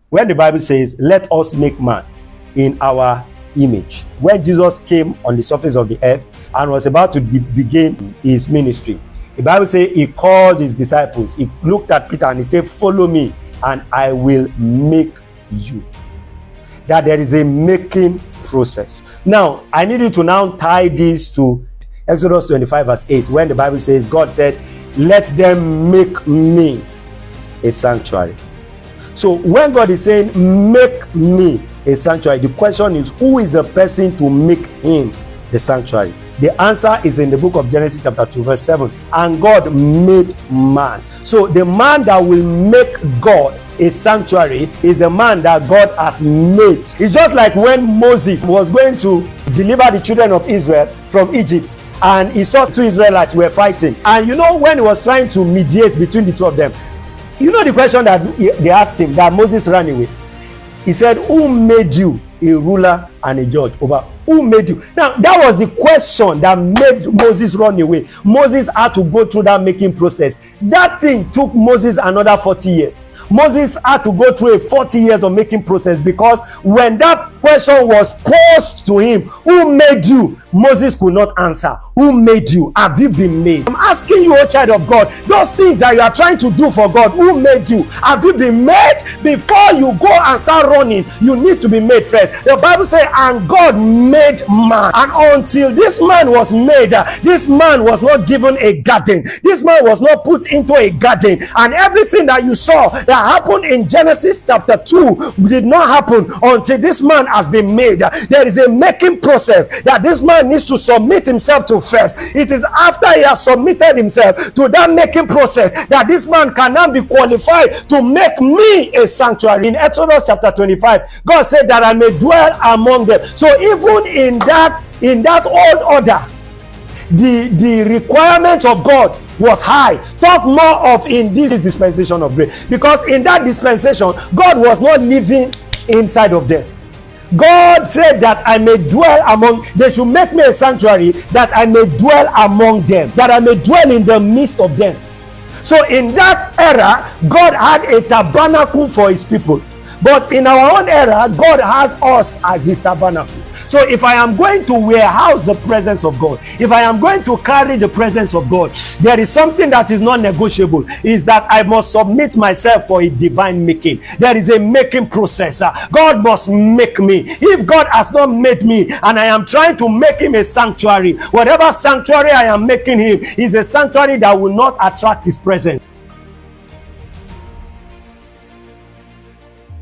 when the Bible says, let us make man in our image. When Jesus came on the surface of the earth and was about to begin his ministry, the Bible says he called his disciples. He looked at Peter and he said, follow me and I will make you. That there is a making process. Now, I need you to now tie this to Exodus 25 verse 8, when the Bible says, God said, let them make me a sanctuary. So when God is saying, make me a sanctuary, the question is, who is the person to make him the sanctuary? The answer is in the book of Genesis chapter 2 verse 7. And God made man. So the man that will make God a sanctuary is the man that God has made. It's just like when Moses was going to deliver the children of Israel from Egypt, and he saw two Israelites were fighting. And you know, when he was trying to mediate between the two of them, you know the question that they asked him, that Moses ran away. He said, who made you a ruler and a judge over? Who made you? Now, that was the question that made Moses run away. Moses had to go through that making process. That thing took Moses another 40 years. Moses had to go through a 40 years of making process, because when that question was posed to him, who made you? Moses could not answer. Who made you? Have you been made? I'm asking you, O child of God, those things that you are trying to do for God, who made you? Have you been made? Before you go and start running, you need to be made first. The Bible says, and God made man, and until this man was made, this man was not given a garden. This man was not put into a garden, and everything that you saw that happened in Genesis chapter 2 did not happen until this man has been made. There is a making process that this man needs to submit himself to first. It is after he has submitted himself to that making process that this man can now be qualified to make me a sanctuary. In Exodus chapter 25, God said that I may dwell among them. So even in that old order, the requirement of God was high. Talk more of in this dispensation of grace, because in that dispensation, God was not living inside of them. God said that I may dwell among, they should make me a sanctuary, that I may dwell among them, that I may dwell in the midst of them. So in that era, God had a tabernacle for his people. But in our own era, God has us as his tabernacle. So if I am going to warehouse the presence of God, if I am going to carry the presence of God, there is something that is not negotiable, is that I must submit myself for a divine making. There is a making process. God must make me. If God has not made me and I am trying to make him a sanctuary, whatever sanctuary I am making him is a sanctuary that will not attract his presence.